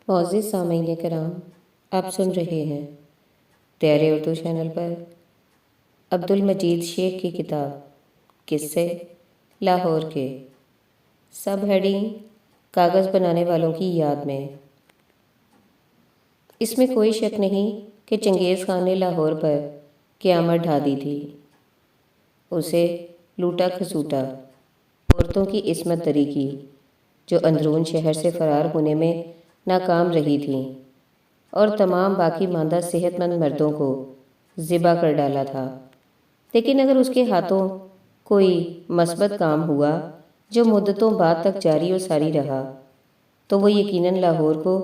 معزز سامعین کرام، آپ سن رہے ہیں تیارے اردو چینل پر عبد المجید شیخ کی کتاب قصے لاہور کے، سب ہیڈنگ کاغذ بنانے والوں کی یاد میں۔ اس میں کوئی شک نہیں کہ چنگیز خان نے لاہور پر قیامت ڈھا دی تھی، اسے لوٹا کھسوٹا، عورتوں کی عصمت دری کی جو اندرون شہر سے فرار ہونے میں ناکام رہی تھیں، اور تمام باقی ماندہ صحت مند مردوں کو ذبح کر ڈالا تھا۔ لیکن اگر اس کے ہاتھوں کوئی مثبت کام ہوا جو مدتوں بعد تک جاری و ساری رہا تو وہ یقیناً لاہور کو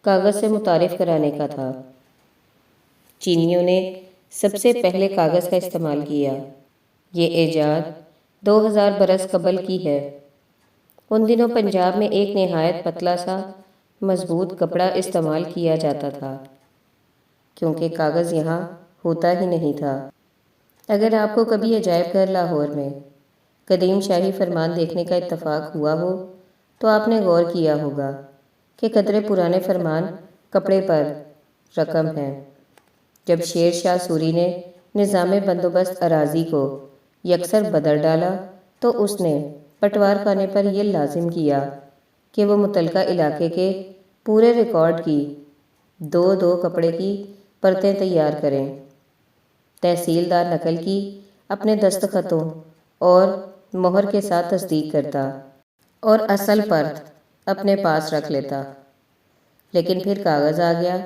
کاغذ سے متعارف کرانے کا تھا۔ چینیوں نے سب سے پہلے کاغذ کا استعمال کیا۔ یہ ایجاد 2000 برس قبل کی ہے۔ ان دنوں پنجاب میں ایک نہایت پتلا سا مضبوط کپڑا استعمال کیا جاتا تھا، کیونکہ کاغذ یہاں ہوتا ہی نہیں تھا۔ اگر آپ کو کبھی عجائب گھر لاہور میں قدیم شاہی فرمان دیکھنے کا اتفاق ہوا ہو تو آپ نے غور کیا ہوگا کہ قدرے پرانے فرمان کپڑے پر رقم ہیں۔ جب شیر شاہ سوری نے نظام بندوبست اراضی کو یکسر بدل ڈالا تو اس نے پٹوار خانے پر یہ لازم کیا کہ وہ متعلقہ علاقے کے پورے ریکارڈ کی دو کپڑے کی پرتیں تیار کریں۔ تحصیلدار نقل کی اپنے دستخطوں اور مہر کے ساتھ تصدیق کرتا اور اصل پرت اپنے پاس رکھ لیتا۔ لیکن پھر کاغذ آ گیا،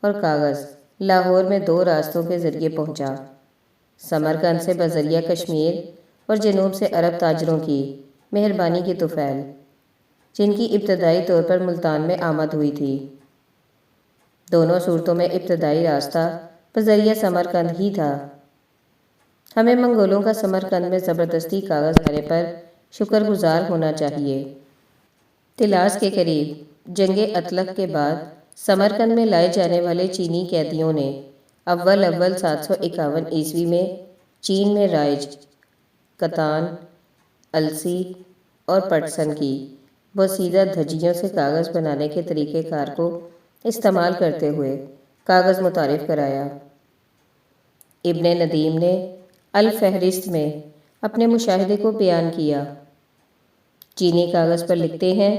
اور کاغذ لاہور میں 2 راستوں کے ذریعے پہنچا، سمرقند سے بذریعہ کشمیر اور جنوب سے عرب تاجروں کی مہربانی کی طفیل، جن کی ابتدائی طور پر ملتان میں آمد ہوئی تھی۔ دونوں صورتوں میں ابتدائی راستہ بذریعہ سمرقند ہی تھا۔ ہمیں منگولوں کا سمرقند میں زبردستی کاغذ لانے پر شکر گزار ہونا چاہیے۔ طلاس کے قریب جنگ اطلق کے بعد سمرقند میں لائے جانے والے چینی قیدیوں نے اول 751 عیسوی میں چین میں رائج کتان، السی اور پٹسن کی بوسیدہ دھجیوں سے کاغذ بنانے کے طریقہ کار کو استعمال کرتے ہوئے کاغذ متعارف کرایا۔ ابن ندیم نے الفہرست میں اپنے مشاہدے کو بیان کیا۔ چینی کاغذ پر لکھتے ہیں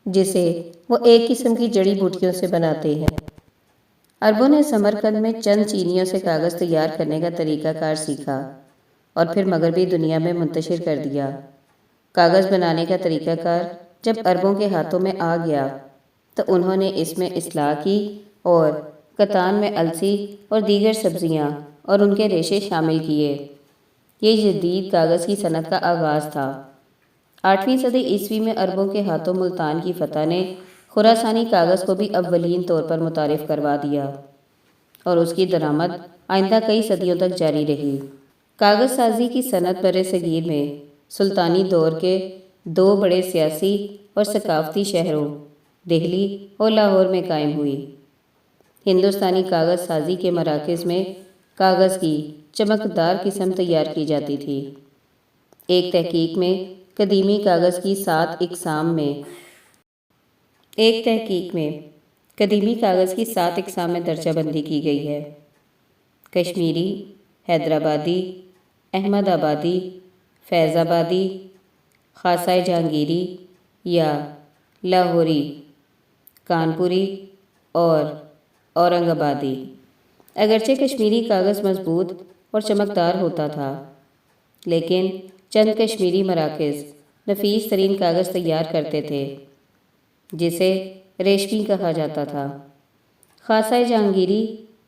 جسے وہ ایک قسم کی جڑی بوٹیوں سے بناتے ہیں۔ عربوں نے سمرقند میں چند چینیوں سے کاغذ تیار کرنے کا طریقہ کار سیکھا اور پھر مغربی دنیا میں منتشر کر دیا۔ کاغذ بنانے کا طریقہ کار جب عربوں کے ہاتھوں میں آ گیا تو انہوں نے اس میں اصلاح کی اور کتان میں السی اور دیگر سبزیاں اور ان کے ریشے شامل کیے۔ یہ جدید کاغذ کی صنعت کا آغاز تھا۔ 8ویں صدی عیسوی میں عربوں کے ہاتھوں ملتان کی فتح نے خراسانی کاغذ کو بھی اولین طور پر متعارف کروا دیا، اور اس کی درآمد آئندہ کئی صدیوں تک جاری رہی۔ کاغذ سازی کی صنعت برصغیر میں سلطانی دور کے 2 بڑے سیاسی اور ثقافتی شہروں دہلی اور لاہور میں قائم ہوئی۔ ہندوستانی کاغذ سازی کے مراکز میں کاغذ کی چمکدار قسم تیار کی جاتی تھی۔ ایک تحقیق میں قدیمی کاغذ کی 7 اقسام میں درجہ بندی کی گئی ہے: کشمیری، حیدرآبادی، احمد آبادی، فیض آبادی، خاصہ جہانگیری یا لاہوری، کانپوری اور اورنگ آبادی۔ اگرچہ کشمیری کاغذ مضبوط اور چمکدار ہوتا تھا، لیکن چند کشمیری مراکز نفیس ترین کاغذ تیار کرتے تھے جسے ریشمی کہا جاتا تھا۔ خاصہ جہانگیری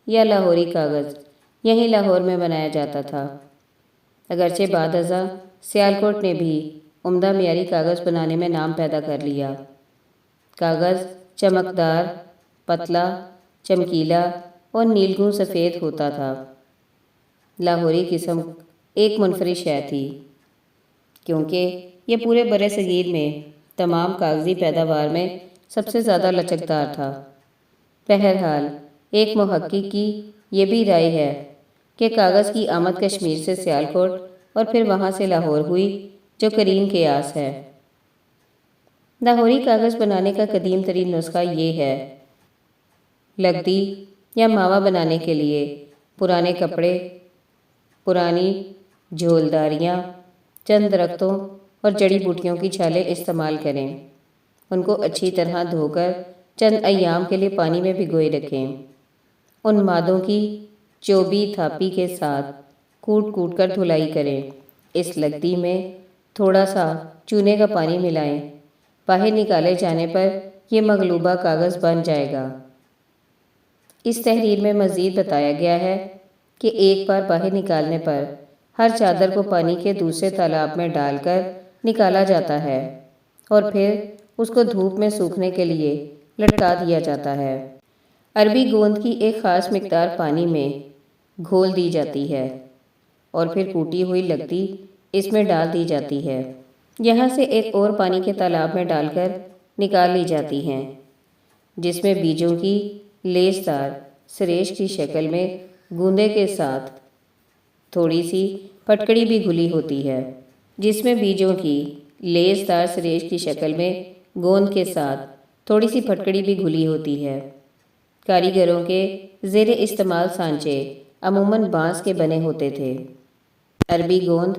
یا لاہوری کاغذ یہیں لاہور میں بنایا جاتا تھا، اگرچہ بعد ازاں سیالکوٹ نے بھی عمدہ معیاری کاغذ بنانے میں نام پیدا کر لیا۔ کاغذ چمکدار، پتلا، چمکیلا اور نیلگوں سفید ہوتا تھا۔ لاہوری قسم ایک منفرد شے تھی، کیونکہ یہ پورے برصغیر میں تمام کاغذی پیداوار میں سب سے زیادہ لچکدار تھا۔ بہرحال ایک محقق کی یہ بھی رائے ہے کہ کاغذ کی آمد کشمیر سے سیالکوٹ اور پھر وہاں سے لاہور ہوئی، جو قرین قیاس ہے۔ لاہوری کاغذ بنانے کا قدیم ترین نسخہ یہ ہے لگدی یا ماوا بنانے کے لیے پرانے کپڑے، پرانی جھولداریاں، چند درختوں اور جڑی بوٹیوں کی چھالیں استعمال کریں۔ ان کو اچھی طرح دھو کر چند ایام کے لیے پانی میں بھگوئے رکھیں۔ ان مادوں کی چوبی تھاپی کے ساتھ کوٹ کوٹ کر دھلائی کریں۔ اس لگدی میں تھوڑا سا چونے کا پانی ملائیں۔ باہر نکالے جانے پر یہ مغلوبہ کاغذ بن جائے گا۔ اس تحریر میں مزید بتایا گیا ہے کہ ایک بار باہر نکالنے پر ہر چادر کو پانی کے دوسرے تالاب میں ڈال کر نکالا جاتا ہے اور پھر اس کو دھوپ میں سوکھنے کے لیے لٹکا دیا جاتا ہے۔ عربی گوند کی ایک خاص مقدار پانی میں گھول دی جاتی ہے اور پھر کوٹی ہوئی لگدی اس میں ڈال دی جاتی ہے۔ یہاں سے ایک اور پانی کے تالاب میں ڈال کر نکال لی جاتی ہیں، جس میں بیجوں کی لیس دار سریش کی شکل میں گوندے کے ساتھ تھوڑی سی پھٹکڑی بھی گھلی ہوتی ہے، جس میں بیجوں کی لیس دار سریش کی شکل میں گوند کے ساتھ تھوڑی سی پھٹکڑی بھی گھلی ہوتی ہے۔ کاریگروں کے زیر استعمال سانچے عموماً بانس کے بنے ہوتے تھے۔ عربی گوند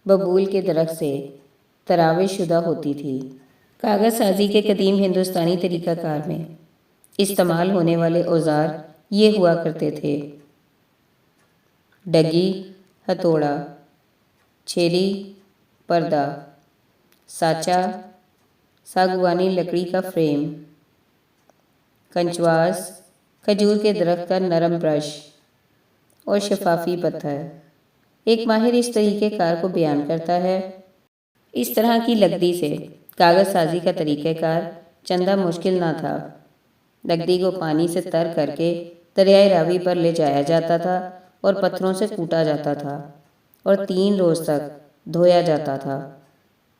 ببول کے درخت سے تراوش شدہ ہوتی تھی۔ کاغذ سازی کے قدیم ہندوستانی طریقہ کار میں استعمال ہونے والے اوزار یہ ہوا کرتے تھے: ڈگی، ہتھوڑا، چھیری، پردہ، سانچا، ساگوانی لکڑی کا فریم، کنچواز، کھجور کے درخت کا نرم برش اور شفافی پتھر۔ ایک ماہر اس طریقہ کار کو بیان کرتا ہے: اس طرح کی لگدی سے کاغذ سازی کا طریقہ کار چندہ مشکل نہ تھا۔ لگدی کو پانی سے تر کر کے دریائے راوی پر لے جایا جاتا تھا اور پتھروں سے کوٹا جاتا تھا اور 3 روز تک دھویا جاتا تھا۔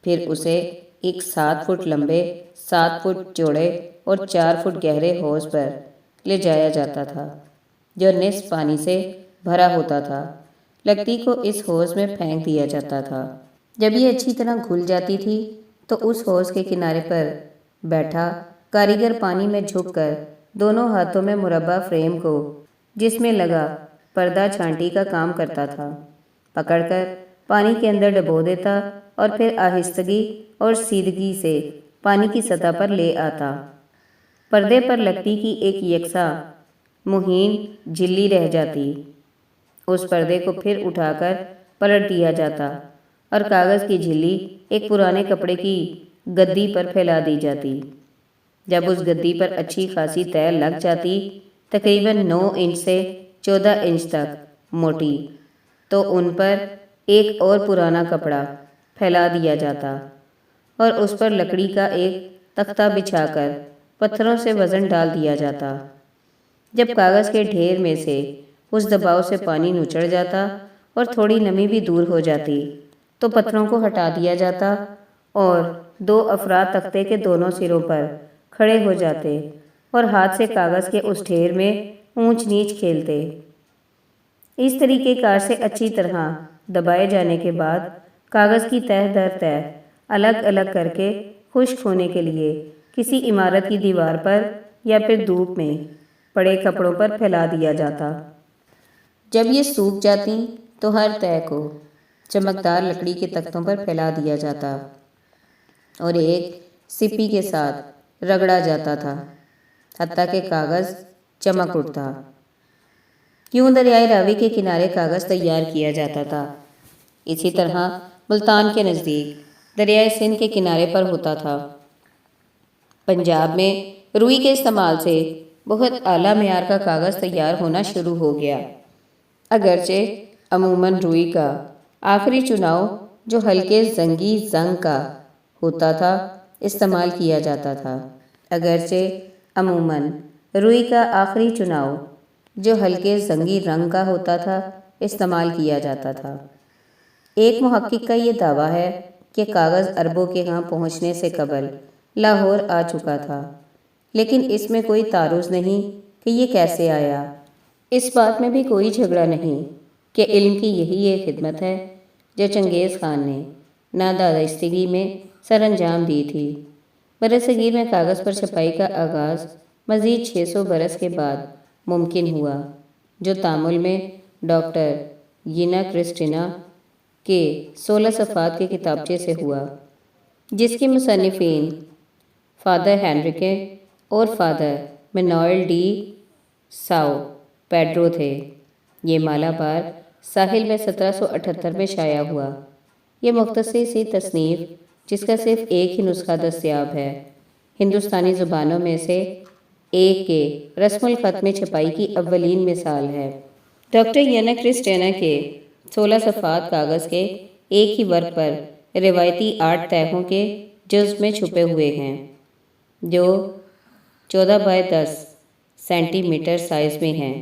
پھر اسے ایک 7 فٹ لمبے، 7 فٹ چوڑے اور 4 فٹ گہرے حوض پر لے جایا جاتا تھا، جو نصف پانی سے بھرا ہوتا تھا۔ لگدی کو اس حوض میں پھینک دیا جاتا تھا۔ جب یہ اچھی طرح گھل جاتی تھی تو اس حوض کے کنارے پر بیٹھا کاریگر پانی میں جھک کر دونوں ہاتھوں میں مربع فریم کو، جس میں لگا پردہ چھانٹی کا کام کرتا تھا، پکڑ کر پانی کے اندر ڈبو دیتا اور پھر آہستگی اور سیدھگی سے پانی کی سطح پر لے آتا۔ پردے پر لگدی کی ایک یکساں مہین جھلی رہ جاتی۔ اس پردے کو پھر اٹھا کر پلٹ دیا جاتا اور کاغذ کی جھلی ایک پرانے کپڑے کی گدی پر پھیلا دی جاتی۔ جب اس گدی پر اچھی خاصی تہ لگ جاتی، تقریباً 9 انچ سے 14 انچ تک موٹی، تو ان پر ایک اور پرانا کپڑا پھیلا دیا جاتا اور اس پر لکڑی کا ایک تختہ بچھا کر پتھروں سے وزن ڈال دیا جاتا۔ جب کاغذ کے ڈھیر میں سے اس دباؤ سے پانی نچڑ جاتا اور تھوڑی نمی بھی دور ہو جاتی تو پتھروں کو ہٹا دیا جاتا اور 2 افراد تختے کے دونوں سروں پر کھڑے ہو جاتے اور ہاتھ سے کاغذ کے اس ڈھیر میں اونچ نیچ کھیلتے۔ اس طریقے کار سے اچھی طرح دبائے جانے کے بعد کاغذ کی تہ در تہ الگ الگ کر کے خشک ہونے کے لیے کسی عمارت کی دیوار پر یا پھر دھوپ میں پڑے کپڑوں پر پھیلا دیا جاتا۔ جب یہ سوکھ جاتی تو ہر تہ کو چمکدار لکڑی کے تختوں پر پھیلا دیا جاتا اور ایک سپی کے ساتھ رگڑا جاتا تھا، حتیٰ کہ کاغذ چمک اٹھتا۔ یوں دریائے راوی کے کنارے کاغذ تیار کیا جاتا تھا۔ اسی طرح ملتان کے نزدیک دریائے سندھ کے کنارے پر ہوتا تھا۔ پنجاب میں روئی کے استعمال سے بہت اعلیٰ معیار کا کاغذ تیار ہونا شروع ہو گیا، اگرچہ عموماً روئی کا آخری چناؤ جو ہلکے زنگی زنگ کا ہوتا تھا استعمال کیا جاتا تھا۔ اگرچہ عموماً روئی کا آخری چناؤ جو ہلکے زنگی رنگ کا ہوتا تھا استعمال کیا جاتا تھا۔ ایک محقق کا یہ دعویٰ ہے کہ کاغذ عربوں کے ہاں پہنچنے سے قبل لاہور آ چکا تھا، لیکن اس میں کوئی تعارض نہیں کہ یہ کیسے آیا۔ اس بات میں بھی کوئی جھگڑا نہیں کہ علم کی یہی ایک خدمت ہے جو چنگیز خان نے نادانستگی میں سر انجام دی تھی۔ برصغیر میں کاغذ پر چھپائی کا آغاز مزید 600 برس کے بعد ممکن ہوا، جو تامل میں ڈاکٹر گینا کرسٹینا کے 16 صفحات کے کتابچے سے ہوا، جس کے مصنفین فادر ہینریکے اور فادر منوئل ڈی ساؤ پیڈرو تھے۔ یہ مالابار ساحل میں 1778 میں شائع ہوا۔ یہ مختصر سی تصنیف، جس کا صرف ایک ہی نسخہ دستیاب ہے، ہندوستانی زبانوں میں سے ایک کے رسم الخط میں چھپائی کی اولین مثال ہے۔ ڈاکٹر گینا کرسٹینا کے 16 صفحات کاغذ کے ایک ہی ورق پر روایتی 8 تہوں کے جزو میں چھپے ہوئے ہیں، جو 14 بائی 10 سینٹی میٹر سائز میں ہیں۔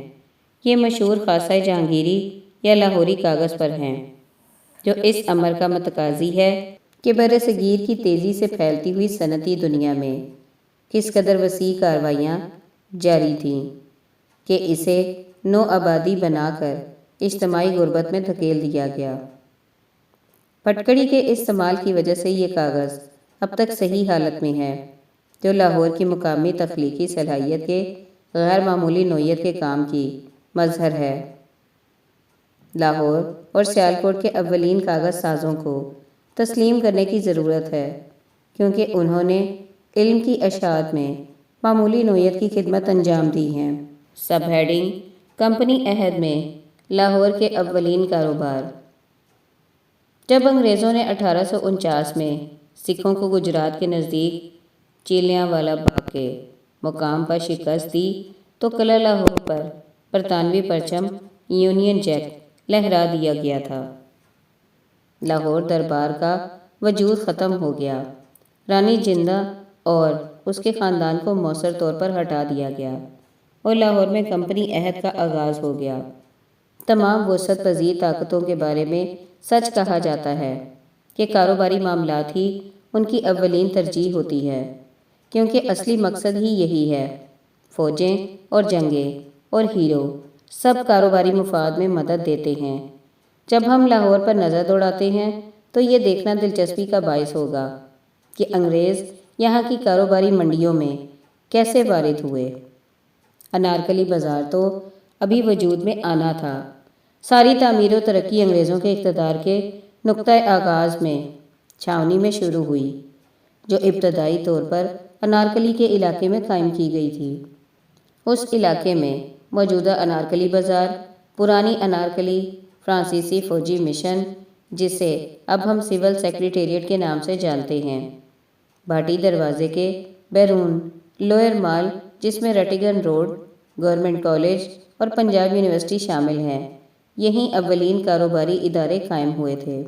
یہ مشہور خاصہ جہانگیری یا لاہوری کاغذ پر ہیں، جو اس امر کا متقاضی ہے کہ برصغیر کی تیزی سے پھیلتی ہوئی صنعتی دنیا میں کس قدر وسیع کارروائیاں جاری تھیں کہ اسے نو آبادی بنا کر اجتماعی غربت میں دھکیل دیا گیا۔ پٹکڑی کے استعمال کی وجہ سے یہ کاغذ اب تک صحیح حالت میں ہے، جو لاہور کی مقامی تخلیقی صلاحیت کے غیر معمولی نوعیت کے کام کی مظہر ہے۔ لاہور اور سیالکوٹ کے اولین کاغذ سازوں کو تسلیم کرنے کی ضرورت ہے، کیونکہ انہوں نے علم کی اشاعت میں معمولی نوعیت کی خدمت انجام دی ہے۔ سب ہیڈنگ: کمپنی عہد میں لاہور کے اولین کاروبار۔ جب انگریزوں نے 1849 میں سکھوں کو گجرات کے نزدیک چیلیاں والا باغ کے مقام پر شکست دی تو قلعہ لاہور پر برطانوی پرچم یونین جیک لہرا دیا گیا تھا۔ لاہور دربار کا وجود ختم ہو گیا، رانی جندہ اور اس کے خاندان کو مؤثر طور پر ہٹا دیا گیا اور لاہور میں کمپنی عہد کا آغاز ہو گیا۔ تمام وسعت پذیر طاقتوں کے بارے میں سچ کہا جاتا ہے کہ کاروباری معاملات ہی ان کی اولین ترجیح ہوتی ہے، کیونکہ اصلی مقصد ہی یہی ہے۔ فوجیں اور جنگیں اور ہیرو سب کاروباری مفاد میں مدد دیتے ہیں۔ جب ہم لاہور پر نظر دوڑاتے ہیں تو یہ دیکھنا دلچسپی کا باعث ہوگا کہ انگریز یہاں کی کاروباری منڈیوں میں کیسے وارد ہوئے۔ انارکلی بازار تو ابھی وجود میں آنا تھا۔ ساری تعمیر و ترقی انگریزوں کے اقتدار کے نقطۂ آغاز میں چھاونی میں شروع ہوئی، جو ابتدائی طور پر انارکلی کے علاقے میں قائم کی گئی تھی۔ اس علاقے میں موجودہ انارکلی بازار، پرانی انارکلی، فرانسیسی فوجی مشن، جسے اب ہم سول سیکریٹریٹ کے نام سے جانتے ہیں، بھاٹی دروازے کے بیرون لوئر مال، جس میں رٹیگن روڈ، گورنمنٹ کالج اور پنجاب یونیورسٹی شامل ہیں، یہیں اولین کاروباری ادارے قائم ہوئے تھے۔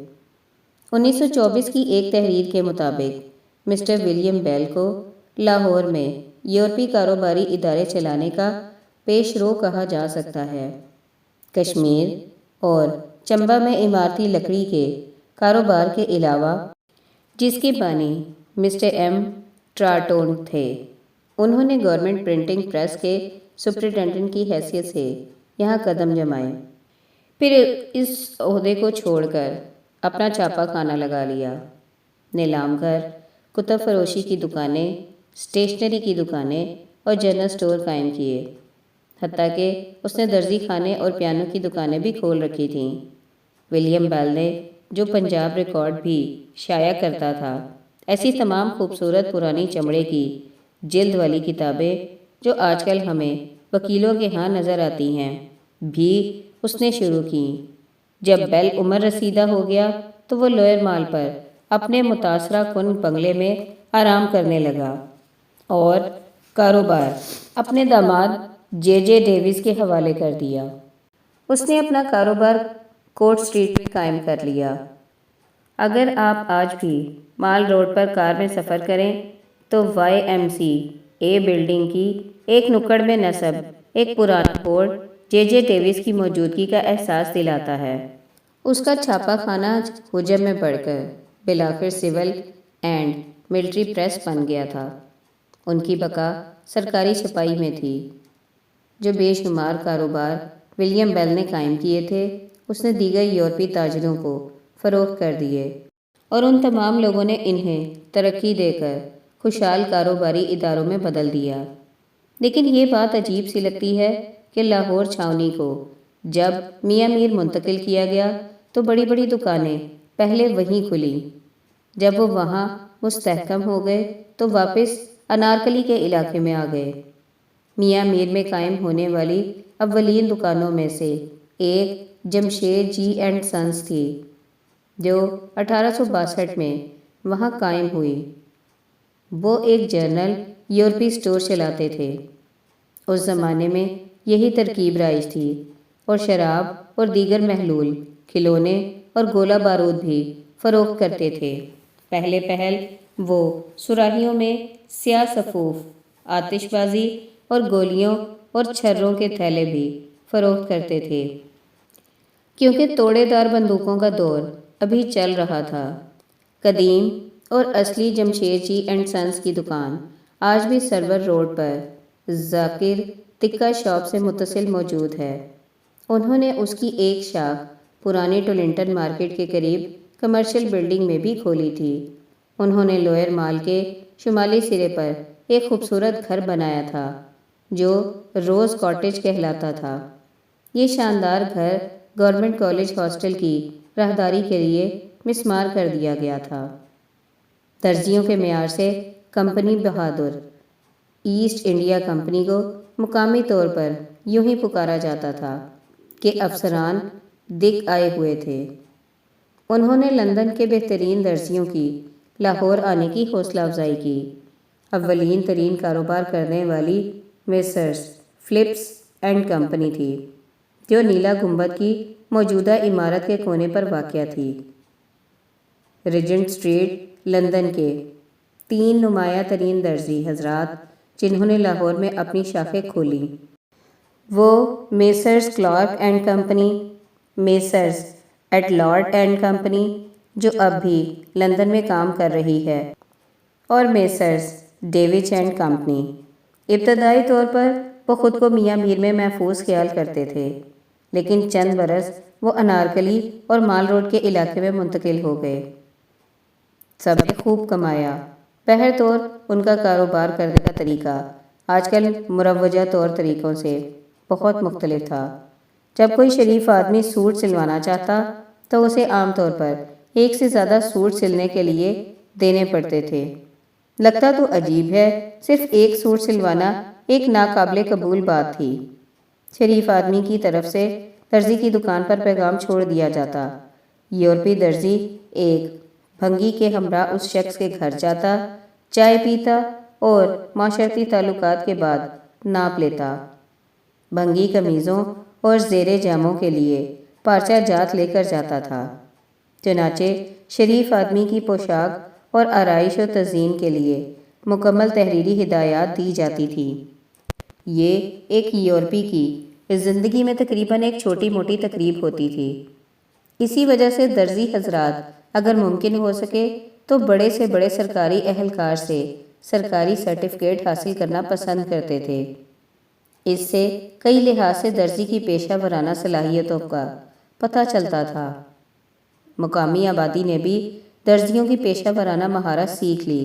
1924 کی ایک تحریر کے مطابق مسٹر ولیم بیل کو لاہور میں یورپی کاروباری ادارے چلانے کا پیش رو کہا جا سکتا ہے۔ کشمیر اور چمبا میں عمارتی لکڑی کے کاروبار کے علاوہ، جس کے بانی مسٹر ایم ٹراٹون تھے، انہوں نے گورنمنٹ پرنٹنگ پریس کے سپرنٹینڈنٹ کی حیثیت سے یہاں قدم جمائے، پھر اس عہدے کو چھوڑ کر اپنا چھاپا خانہ لگا لیا۔ نیلام گھر، کتب فروشی کی دکانیں، اسٹیشنری کی دکانیں اور جنرل سٹور قائم کیے، حتیٰ کہ اس نے درزی خانے اور پیانو کی دکانیں بھی کھول رکھی تھیں۔ ولیم بیل نے، جو پنجاب ریکارڈ بھی شائع کرتا تھا، ایسی تمام خوبصورت پرانی چمڑے کی جلد والی کتابیں جو آج کل ہمیں وکیلوں کے ہاں نظر آتی ہیں، بھی اس نے شروع کی۔ جب بیل عمر رسیدہ ہو گیا تو وہ لوئر مال پر اپنے متاثرہ کن بنگلے میں آرام کرنے لگا اور کاروبار اپنے داماد جے جے ڈیوس کے حوالے کر دیا۔ اس نے اپنا کاروبار کورٹ سٹریٹ میں قائم کر لیا۔ اگر آپ آج بھی مال روڈ پر کار میں سفر کریں تو Y M C A building کی ایک نکڑ میں نصب ایک پرانا بورڈ جے جے ڈیوس کی موجودگی کا احساس دلاتا ہے۔ اس کا چھاپا خانہ حجم میں بڑھ کر بالآخر سول اینڈ ملٹری پریس بن گیا تھا۔ ان کی بقا سرکاری چھپائی میں تھی۔ جو بے شمار کاروبار ولیم بیل نے قائم کیے تھے، اس نے دیگر یورپی تاجروں کو فروخت کر دیے اور ان تمام لوگوں نے انہیں ترقی دے کر خوشحال کاروباری اداروں میں بدل دیا۔ لیکن یہ بات عجیب سی لگتی ہے کہ لاہور چھاؤنی کو جب میاں میر منتقل کیا گیا تو بڑی بڑی دکانیں پہلے وہیں کھلیں، جب وہ وہاں مستحکم ہو گئے تو واپس انارکلی کے علاقے میں آ گئے۔ میاں میر میں قائم ہونے والی اولین دکانوں میں سے ایک جمشید جی اینڈ سنس تھی، جو 1862 میں وہاں قائم ہوئی۔ وہ ایک جرنل یورپی سٹور چلاتے تھے۔ اس زمانے میں یہی ترکیب رائج تھی، اور شراب اور دیگر محلول، کھلونے اور گولہ بارود بھی فروخت کرتے تھے۔ پہلے پہل وہ سراہیوں میں سیاہ صفوف، آتش بازی اور گولیوں اور چھروں کے تھیلے بھی فروخت کرتے تھے، کیونکہ توڑے دار بندوقوں کا دور ابھی چل رہا تھا۔ قدیم اور اصلی جمشید جی اینڈ سنس کی دکان آج بھی سرور روڈ پر ذاکر تکہ شاپ سے متصل موجود ہے۔ انہوں نے اس کی ایک شاخ پرانی ٹولنٹن مارکیٹ کے قریب کمرشل بلڈنگ میں بھی کھولی تھی۔ انہوں نے لوئر مال کے شمالی سرے پر ایک خوبصورت گھر بنایا تھا جو روز کاٹیج کہلاتا تھا۔ یہ شاندار گھر گورنمنٹ کالج ہاسٹل کی راہداری کے لیے مسمار کر دیا گیا تھا۔ درزیوں کے معیار سے کمپنی بہادر ایسٹ انڈیا کمپنی کو مقامی طور پر یوں ہی پکارا جاتا تھا کہ افسران دکھ آئے ہوئے تھے۔ انہوں نے لندن کے بہترین درزیوں کی لاہور آنے کی حوصلہ افزائی کی۔ اولین ترین کاروبار کرنے والی میسرز فلپس اینڈ کمپنی تھی، جو نیلا گنبد کی موجودہ عمارت کے کونے پر واقع تھی۔ ریجنٹ اسٹریٹ لندن کے 3 نمایاں ترین درزی حضرات جنہوں نے لاہور میں اپنی شاخیں کھولیں، وہ Messrs Clark and company, Messrs Atlard and company جو اب بھی لندن میں کام کر رہی ہے، اور میسرز ڈیوچ اینڈ کمپنی۔ ابتدائی طور پر وہ خود کو میاں میر میں محفوظ خیال کرتے تھے، لیکن چند برس وہ انارکلی اور مال روڈ کے علاقے میں منتقل ہو گئے۔ سب نے خوب کمایا۔ بہرطور ان کا کاروبار کرنے کا طریقہ آج کل مروجہ طور طریقوں سے بہت مختلف تھا۔ جب کوئی شریف آدمی سوٹ سلوانا چاہتا تو اسے عام طور پر ایک سے زیادہ سوٹ سلنے کے لیے دینے پڑتے تھے۔ لگتا تو عجیب ہے، صرف ایک سوٹ سلوانا ایک ناقابل قبول بات تھی۔ شریف آدمی کی طرف سے درزی کی دکان پر پیغام چھوڑ دیا جاتا۔ یورپی درزی ایک بھنگی کے ہمراہ اس شخص کے گھر جاتا، چائے پیتا اور معاشرتی تعلقات کے بعد ناپ لیتا۔ بھنگی قمیضوں اور زیر جاموں کے لیے پارچہ جات لے کر جاتا تھا۔ چنانچہ شریف آدمی کی پوشاک اور آرائش و تزئین کے لیے مکمل تحریری ہدایات دی جاتی تھی۔ یہ ایک یورپی کی زندگی میں تقریباً ایک چھوٹی موٹی تقریب ہوتی تھی۔ اسی وجہ سے درزی حضرات اگر ممکن ہو سکے تو بڑے سے بڑے سرکاری اہلکار سے سرکاری سرٹیفکیٹ حاصل کرنا پسند کرتے تھے۔ اس سے کئی لحاظ سے درزی کی پیشہ ورانہ صلاحیتوں کا پتہ چلتا تھا۔ مقامی آبادی نے بھی درزیوں کی پیشہ ورانہ مہارت سیکھ لی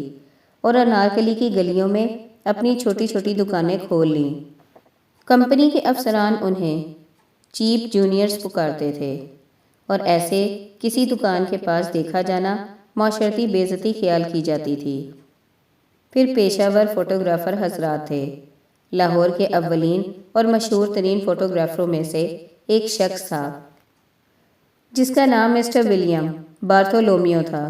اور انارکلی کی گلیوں میں اپنی چھوٹی چھوٹی دکانیں کھول لیں۔ کمپنی کے افسران انہیں چیپ جونیئرز پکارتے تھے، اور ایسے کسی دکان کے پاس دیکھا جانا معاشرتی بے عزتی خیال کی جاتی تھی۔ پھر پیشہ ور فوٹوگرافر حضرات تھے۔ لاہور کے اولین اور مشہور ترین فوٹوگرافروں میں سے ایک شخص تھا جس کا نام مسٹر ولیم بارتھولومیو تھا۔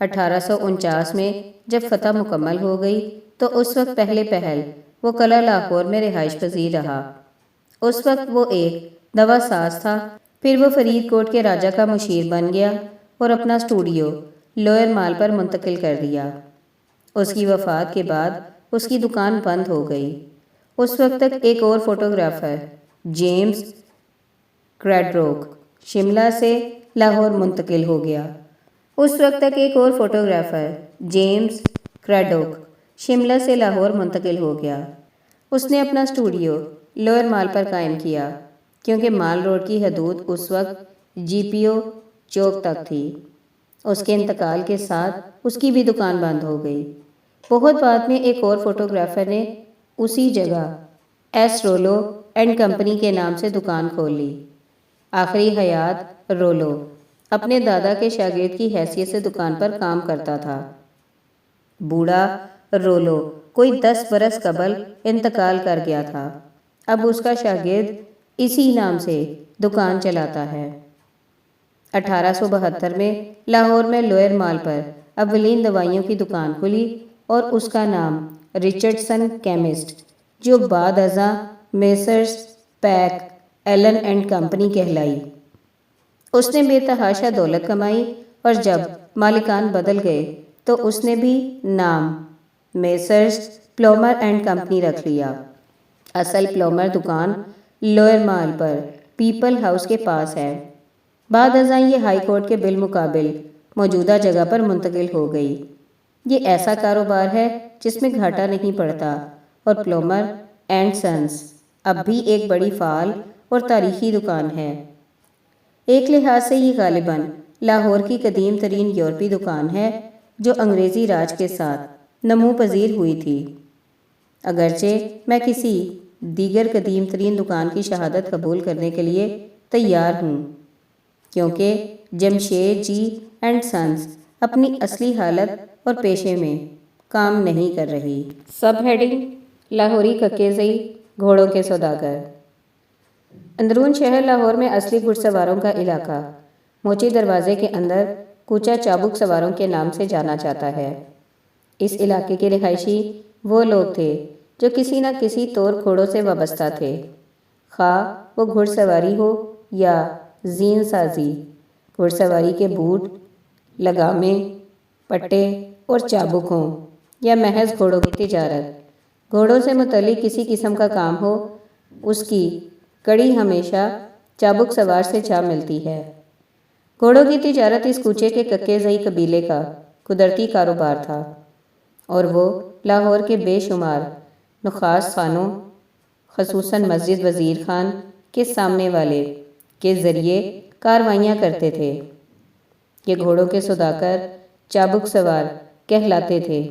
1849 میں جب فتح مکمل ہو گئی تو اس وقت پہلے پہل وہ قلعہ لاہور میں رہائش پذیر رہا۔ اس وقت وہ ایک دوا ساز تھا، پھر وہ فرید کوٹ کے راجہ کا مشیر بن گیا اور اپنا اسٹوڈیو لوئر مال پر منتقل کر دیا۔ اس کی وفات کے بعد اس کی دکان بند ہو گئی۔ اس وقت تک ایک اور فوٹوگرافر جیمز کریڈروک شملہ سے لاہور منتقل ہو گیا۔ اس وقت تک ایک اور فوٹوگرافر جیمز کریڈوک شملہ سے لاہور منتقل ہو گیا۔ اس نے اپنا اسٹوڈیو لوئر مال پر قائم کیا، کیونکہ مال روڈ کی حدود اس وقت جی پی او چوک تک تھی۔ اس کے انتقال کے ساتھ اس کی بھی دکان بند ہو گئی۔ بہت بعد میں ایک اور فوٹوگرافر نے اسی جگہ ایس رولو اینڈ کمپنی کے نام سے دکان کھول لی۔ آخری حیات رولو اپنے دادا کے شاگرد کی حیثیت سے دکان پر کام کرتا تھا۔ بوڑھا رولو کوئی 10 برس قبل انتقال کر گیا تھا۔ اب اس کا شاگرد اسی نام سے دکان چلاتا ہے۔ 1872 میں لاہور میں لوئر مال پر اولین دوائیوں کی دکان کھلی اور اس کا نام رچرڈسن کیمسٹ، جو بعد ازاں Messrs Peak Allen and company کہلائی۔ اس نے بے تحاشا دولت کمائی اور جب مالکان بدل گئے تو اس نے بھی نام میسرز پلومر اینڈ کمپنی رکھ لیا۔ اصل پلومر دکان لوئر مال پر پیپل ہاؤس کے پاس ہے۔ بعد ازاں یہ ہائی کورٹ کے بالمقابل موجودہ جگہ پر منتقل ہو گئی۔ یہ ایسا کاروبار ہے جس میں گھاٹا نہیں پڑتا اور پلومر اینڈ سنز اب بھی ایک بڑی فعال اور تاریخی دکان ہے۔ ایک لحاظ سے یہ غالباً لاہور کی قدیم ترین یورپی دکان ہے جو انگریزی راج کے ساتھ نمو پذیر ہوئی تھی، اگرچہ میں کسی دیگر قدیم ترین دکان کی شہادت قبول کرنے کے لیے تیار ہوں، کیونکہ جمشید جی اینڈ سنز اپنی اصلی حالت اور پیشے میں کام نہیں کر رہی۔ سب ہیڈنگ لاہوری ککے-زئی گھوڑوں کے سوداگر۔ اندرون شہر لاہور میں اصلی گھڑ سواروں کا علاقہ موچی دروازے کے اندر کوچہ چابک سواروں کے نام سے جانا جاتا ہے۔ اس علاقے کے رہائشی وہ لوگ تھے جو کسی نہ کسی طور گھوڑوں سے وابستہ تھے، خواہ وہ گھڑ سواری ہو یا زین سازی، گھڑ سواری کے بوٹ، لگامیں، پٹے اور چابک ہوں یا محض گھوڑوں کی تجارت۔ گھوڑوں سے متعلق کسی قسم کا کام ہو، اس کی کڑی ہمیشہ چابک سوار سے جا ملتی ہے۔ گھوڑوں کی تجارت اس کوچے کے ککے-زئی قبیلے کا قدرتی کاروبار تھا اور وہ لاہور کے بے شمار نخاس خانوں، خصوصاً مسجد وزیر خان کے سامنے والے کے ذریعے کاروائیاں کرتے تھے۔ یہ گھوڑوں کے سوداگر چابک سوار کہلاتے تھے،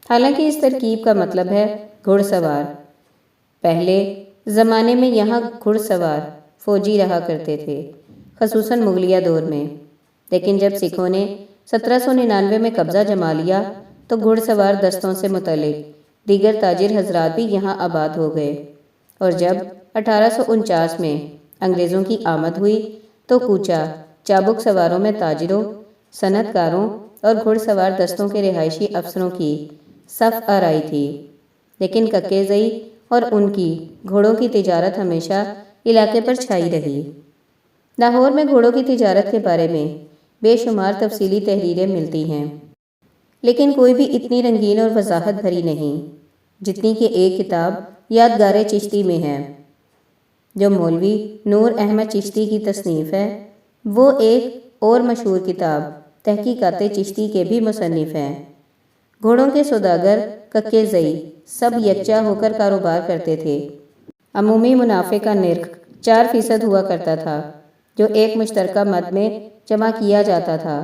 حالانکہ اس ترکیب کا مطلب ہے گھڑ سوار۔ پہلے زمانے میں یہاں گھڑ سوار فوجی رہا کرتے تھے، خصوصاً مغلیہ دور میں، لیکن جب سکھوں نے 1799 میں قبضہ جما لیا تو گھڑ سوار دستوں سے متعلق دیگر تاجر حضرات بھی یہاں آباد ہو گئے، اور جب 1849 میں انگریزوں کی آمد ہوئی تو کوچہ چابک سواروں میں تاجروں، صنعت کاروں اور گھڑ سوار دستوں کے رہائشی افسروں کی صف آرائی تھی، لیکن ککے-زئی اور ان کی گھوڑوں کی تجارت ہمیشہ علاقے پر چھائی رہی۔ لاہور میں گھوڑوں کی تجارت کے بارے میں بے شمار تفصیلی تحریریں ملتی ہیں، لیکن کوئی بھی اتنی رنگین اور وضاحت بھری نہیں جتنی کہ ایک کتاب یادگار چشتی میں ہے، جو مولوی نور احمد چشتی کی تصنیف ہے۔ وہ ایک اور مشہور کتاب تحقیقات چشتی کے بھی مصنف ہیں۔ گھوڑوں کے سوداگر ککے-زئی سب یکجا ہو کر کاروبار کرتے تھے۔ عمومی منافع کا نرخ 4% ہوا کرتا تھا، جو ایک مشترکہ مد میں جمع کیا جاتا تھا،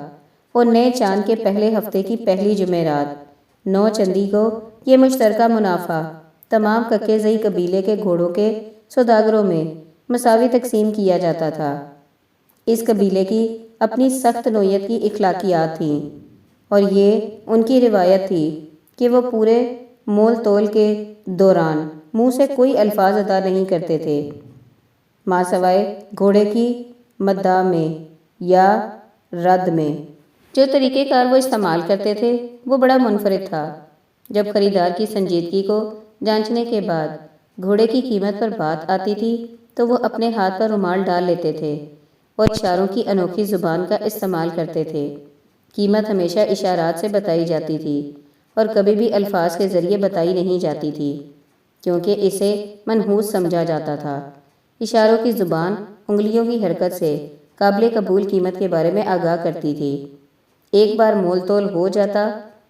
اور نئے چاند کے پہلے ہفتے کی پہلی جمعرات 9 چندی کو یہ مشترکہ منافع تمام ککے-زئی قبیلے کے گھوڑوں کے سوداگروں میں مساوی تقسیم کیا جاتا تھا۔ اس قبیلے کی اپنی سخت نوعیت کی اخلاقیات تھیں، اور یہ ان کی روایت تھی کہ وہ پورے مول تول کے دوران منہ سے کوئی الفاظ ادا نہیں کرتے تھے، ماں سوائے گھوڑے کی مداح میں یا رد میں۔ جو طریقہ کار وہ استعمال کرتے تھے وہ بڑا منفرد تھا۔ جب خریدار کی سنجیدگی کو جانچنے کے بعد گھوڑے کی قیمت پر بات آتی تھی تو وہ اپنے ہاتھ پر رومال ڈال لیتے تھے اور اشاروں کی انوکھی زبان کا استعمال کرتے تھے۔ قیمت ہمیشہ اشارات سے بتائی جاتی تھی اور کبھی بھی الفاظ کے ذریعے بتائی نہیں جاتی تھی، کیونکہ اسے منحوس سمجھا جاتا تھا۔ اشاروں کی زبان انگلیوں کی حرکت سے قابل قبول قیمت کے بارے میں آگاہ کرتی تھی۔ ایک بار مول تول ہو جاتا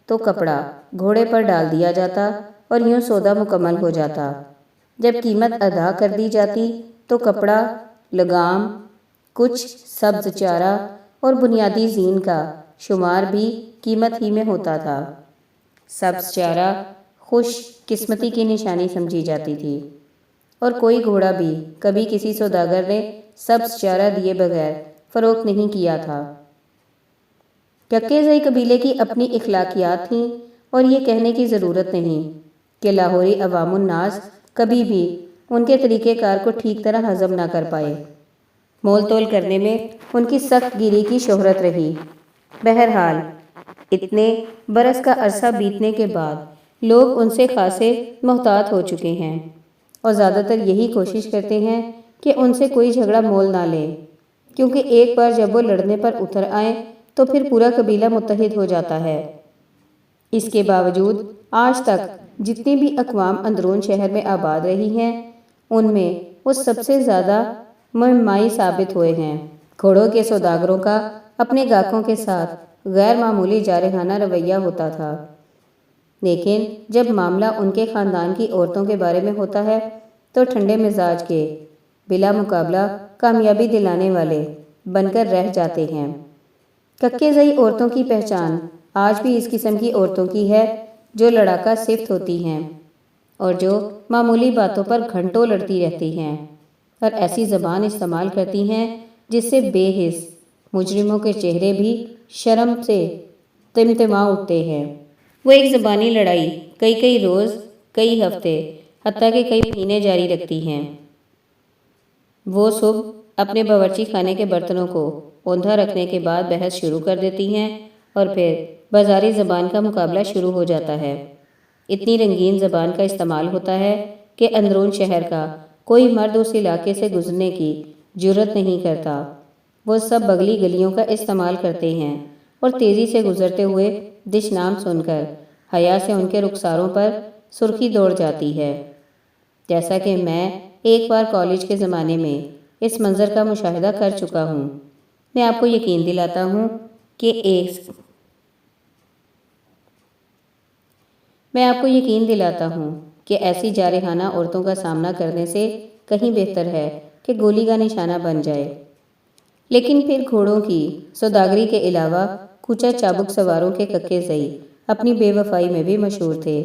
تو کپڑا گھوڑے پر ڈال دیا جاتا اور یوں سودا مکمل ہو جاتا۔ جب قیمت ادا کر دی جاتی تو کپڑا، لگام، کچھ سبز چارہ اور بنیادی زین کا شمار بھی قیمت ہی میں ہوتا تھا۔ سبز چارہ خوش قسمتی کی نشانی سمجھی جاتی تھی، اور کوئی گھوڑا بھی کبھی کسی سوداگر نے سبز چارہ دیے بغیر فروخت نہیں کیا تھا۔ ککے زئی قبیلے کی اپنی اخلاقیات تھیں، اور یہ کہنے کی ضرورت نہیں کہ لاہوری عوام الناس کبھی بھی ان کے طریقہ کار کو ٹھیک طرح ہضم نہ کر پائے۔ مول تول کرنے میں ان کی سخت گیری کی شہرت رہی۔ بہرحال اتنے برس کا عرصہ بیتنے کے بعد لوگ ان سے خاصے محتاط ہو چکے ہیں، اور زیادہ تر یہی کوشش کرتے ہیں کہ ان سے کوئی جھگڑا مول نہ لیں، کیونکہ ایک بار جب وہ لڑنے پر اتر آئیں تو پھر پورا قبیلہ متحد ہو جاتا ہے۔ اس کے باوجود آج تک جتنی بھی اقوام اندرون شہر میں آباد رہی ہیں، ان میں وہ سب سے زیادہ مہمائی ثابت ہوئے ہیں۔ گھوڑوں کے سوداگروں کا اپنے گاہکوں کے ساتھ غیر معمولی جارحانہ رویہ ہوتا تھا، لیکن جب معاملہ ان کے خاندان کی عورتوں کے بارے میں ہوتا ہے تو ٹھنڈے مزاج کے بلا مقابلہ کامیابی دلانے والے بن کر رہ جاتے ہیں۔ ککے زئی عورتوں کی پہچان آج بھی اس قسم کی عورتوں کی ہے جو لڑاکا صفت ہوتی ہیں، اور جو معمولی باتوں پر گھنٹوں لڑتی رہتی ہیں، اور ایسی زبان استعمال کرتی ہیں جس سے بے حس مجرموں کے چہرے بھی شرم سے تمتما اٹھتے ہیں۔ وہ ایک زبانی لڑائی کئی روز، کئی ہفتے، حتیٰ کہ کئی مہینے جاری رکھتی ہیں۔ وہ صبح اپنے باورچی خانے کے برتنوں کو اوندھا رکھنے کے بعد بحث شروع کر دیتی ہیں، اور پھر بازاری زبان کا مقابلہ شروع ہو جاتا ہے۔ اتنی رنگین زبان کا استعمال ہوتا ہے کہ اندرون شہر کا کوئی مرد اس علاقے سے گزرنے کی جرت نہیں کرتا۔ وہ سب بغلی گلیوں کا استعمال کرتے ہیں، اور تیزی سے گزرتے ہوئے دش نام سن کر حیا سے ان کے رخساروں پر سرخی دوڑ جاتی ہے۔ جیسا کہ میں ایک بار کالج کے زمانے میں اس منظر کا مشاہدہ کر چکا ہوں، میں آپ کو یقین دلاتا ہوں کہ ایسی جارحانہ عورتوں کا سامنا کرنے سے کہیں بہتر ہے کہ گولی کا نشانہ بن جائے۔ لیکن پھر گھوڑوں کی سوداگری کے علاوہ کوچہ چابک سواروں کے ککے زئی اپنی بے وفائی میں بھی مشہور تھے۔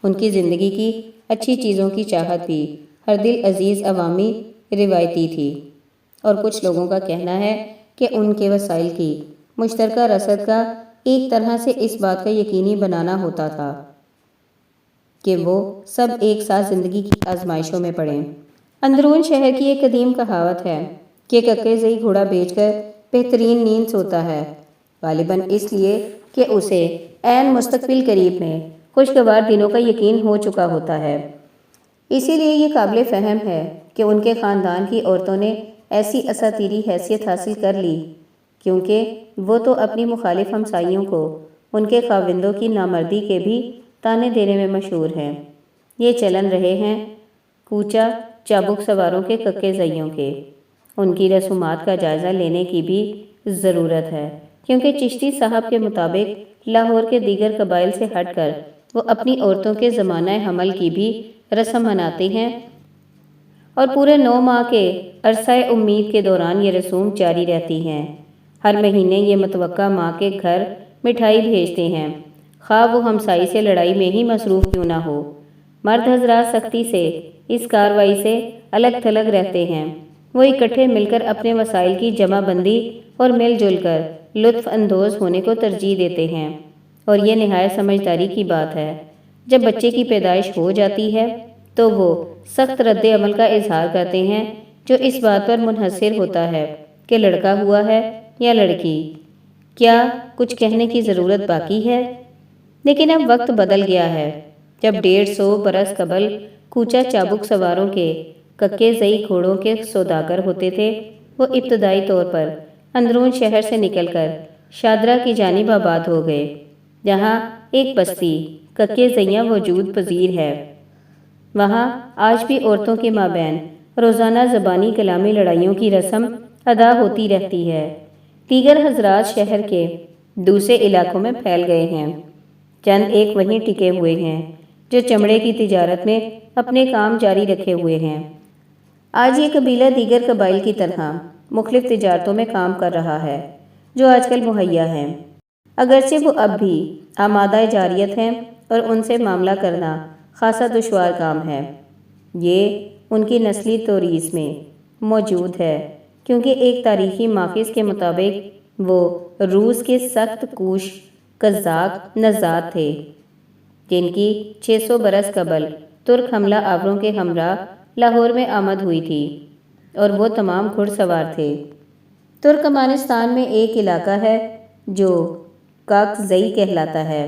ان کی زندگی کی اچھی چیزوں کی چاہت بھی ہر دل عزیز عوامی روایتی تھی، اور کچھ لوگوں کا کہنا ہے کہ ان کے وسائل کی مشترکہ رسد کا ایک طرح سے اس بات کا یقینی بنانا ہوتا تھا کہ وہ سب ایک ساتھ زندگی کی آزمائشوں میں پڑیں۔ اندرون شہر کی ایک قدیم کہاوت ہے کہ ککے زئی گھوڑا بیچ کر بہترین نیند سوتا ہے، غالباً اس لیے کہ اسے عین مستقبل قریب میں خوشگوار دنوں کا یقین ہو چکا ہوتا ہے۔ اسی لیے یہ قابل فہم ہے کہ ان کے خاندان کی عورتوں نے ایسی اساطیری حیثیت حاصل کر لی، کیونکہ وہ تو اپنی مخالف ہمسائیوں کو ان کے خاوندوں کی نامردی کے بھی تانے دینے میں مشہور ہیں۔ یہ چلن رہے ہیں کوچہ چابک سواروں کے ککے زئیوں کے۔ ان کی رسومات کا جائزہ لینے کی بھی ضرورت ہے، کیونکہ چشتی صاحب کے مطابق لاہور کے دیگر قبائل سے ہٹ کر وہ اپنی عورتوں کے زمانہ حمل کی بھی رسم مناتے ہیں، اور پورے 9 ماہ کے عرصہ امید کے دوران یہ رسوم جاری رہتی ہیں۔ ہر مہینے یہ متوقع ماں کے گھر مٹھائی بھیجتے ہیں، خواہ وہ ہمسائی سے لڑائی میں ہی مصروف کیوں نہ ہو۔ مرد حضرات سختی سے اس کارروائی سے الگ تھلگ رہتے ہیں۔ وہ اکٹھے مل کر اپنے وسائل کی جمع بندی اور مل جل کر لطف اندوز ہونے کو ترجیح دیتے ہیں، اور یہ نہایت سمجھداری کی بات ہے۔ جب بچے کی پیدائش ہو جاتی ہے تو وہ سخت رد عمل کا اظہار کرتے ہیں، جو اس بات پر منحصر ہوتا ہے کہ لڑکا ہوا ہے یا لڑکی۔ کیا کچھ کہنے کی ضرورت باقی ہے؟ لیکن اب وقت بدل گیا ہے۔ جب 150 برس قبل کوچہ چابک سواروں کے ککے زئی گھوڑوں کے سوداگر ہوتے تھے، وہ ابتدائی طور پر اندرون شہر سے نکل کر شادرہ کی جانب آباد ہو گئے، جہاں ایک بستی ککے زئیاں وجود پذیر ہے۔ وہاں آج بھی عورتوں کے مابین روزانہ زبانی کلامی لڑائیوں کی رسم ادا ہوتی رہتی ہے۔ دیگر حضرات شہر کے دوسرے علاقوں میں پھیل گئے ہیں، چند ایک وہیں ٹکے ہوئے ہیں جو چمڑے کی تجارت میں اپنے کام جاری رکھے ہوئے ہیں۔ آج یہ قبیلہ دیگر قبائل کی طرح مختلف تجارتوں میں کام کر رہا ہے جو آج کل مہیا ہیں، اگرچہ وہ اب بھی آمادہ جاریت ہیں اور ان سے معاملہ کرنا خاصا دشوار کام ہے۔ یہ ان کی نسلی توریث میں موجود ہے، کیونکہ ایک تاریخی ماخذ کے مطابق وہ روس کے سخت کوش قزاق نژاد تھے، جن کی 600 برس قبل ترک حملہ آوروں کے ہمراہ لاہور میں آمد ہوئی تھی، اور وہ تمام گھڑ سوار تھے۔ ترکمانستان میں ایک علاقہ ہے جو کاکزئی کہلاتا ہے،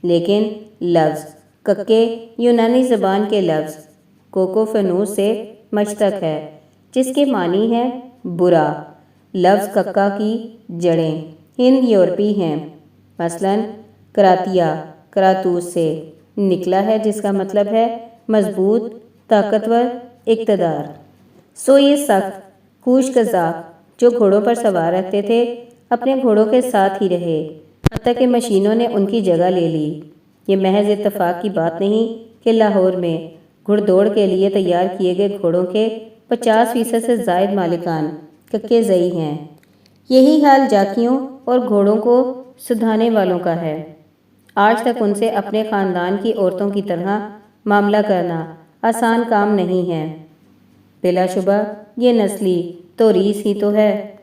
لیکن لفظ ککے یونانی زبان کے لفظ کوکوفنوس سے مشتق ہے، جس کے معنی ہے برا۔ لفظ ککا کی جڑیں ہند یورپی ہیں، مثلاً کراتیا کراتوس سے نکلا ہے، جس کا مطلب ہے مضبوط، طاقتور، اقتدار۔ سو یہ سخت کوش قزاق جو گھوڑوں پر سوار رہتے تھے، اپنے گھوڑوں کے ساتھ ہی رہے حتیٰ کہ مشینوں نے ان کی جگہ لے لی۔ یہ محض اتفاق کی بات نہیں کہ لاہور میں گھڑ دوڑ کے لیے تیار کیے گئے گھوڑوں کے 50% سے زائد مالکان ککے زئی ہیں۔ یہی حال جاکیوں اور گھوڑوں کو سدھانے والوں کا ہے۔ آج تک ان سے اپنے خاندان کی عورتوں کی طرح معاملہ کرنا آسان کام نہیں ہے۔ بلا شبہ یہ نسلی توریث ہی تو ہے۔